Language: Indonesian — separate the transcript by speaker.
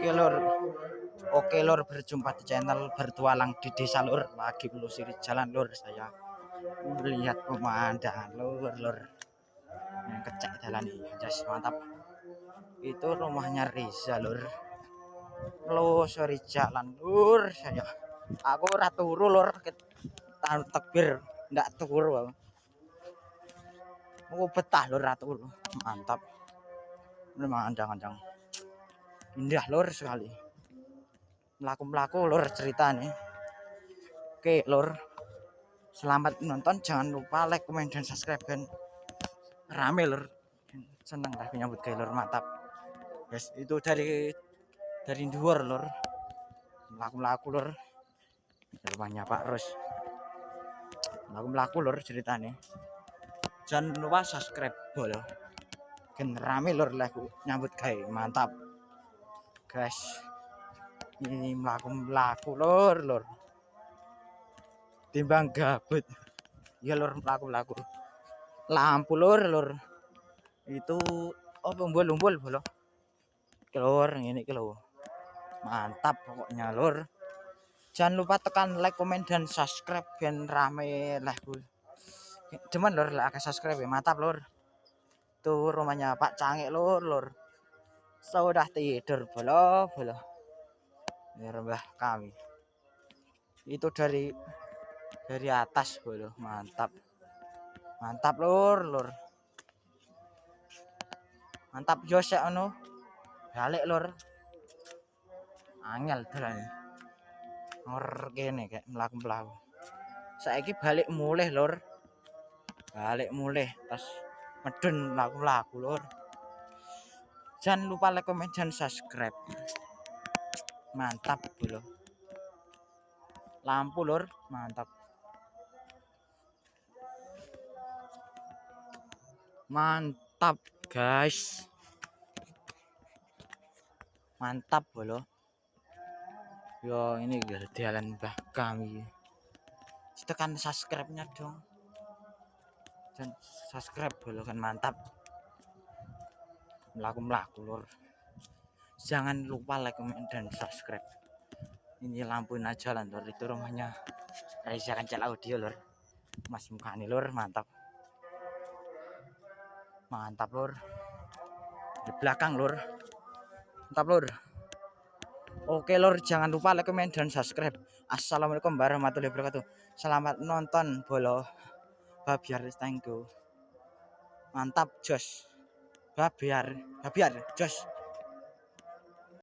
Speaker 1: Oke lor, oke lor, berjumpa di channel bertualang di desa lor. Lagi melusuri jalan lor, saya melihat pemandangan lor yang kecek jalan ini, jas mantap. Itu rumahnya Riza lor. Melusuri jalan lor, saya. Aku ora turu lor, tahan tekbir, ndak turu. Aku betah lor, ora turu. Mantap. Pemandangan indah lor sekali. Melaku lor cerita nih. Oke lor, selamat menonton, jangan lupa like, komen, dan subscribe kan. Rame lor, seneng lah menyambut gawe lor, mantap guys. Itu dari luar lor, melaku lor, rumahnya Pak Ros. Melaku lor ceritanya. Jangan lupa subscribe bolo kan, rame lor lagu nyambut gawe, mantap guys. Ini melaku lor timbang gabut ya lor. Melaku lampu lor itu umbul bolo kelor ini kelor, mantap pokoknya lor. Jangan lupa tekan like, komen, dan subscribe biar rame lagu cuman lor lah subscribe ya, mantap lor. Tuh rumahnya Pak Cangik lor sudah tidur bolo ya mbah kami itu dari atas bolo, mantap lor mantap jos ya anu balik lor angel dolan ngor kene kayak melaku saiki balik mulih lor, pas medun melaku lor. Jangan lupa like, komen, dan subscribe, mantap bolo. Lampu lor, mantap guys, mantap bolo. Yo ini jalan mbah kami, tekan subscribe nya dong, dan subscribe bolo kan, mantap. Melaku lor, jangan lupa like, komen, dan subscribe. Ini lampuin aja lah lor, itu rumahnya Raisa Kancel Audio lor, Mas Mukani lor, mantap lor. Di belakang lor, mantap lor. Oke lor, jangan lupa like, komen, dan subscribe. Assalamualaikum warahmatullahi wabarakatuh. Selamat nonton bolo babiar, thank you. Mantap jos babiar jos.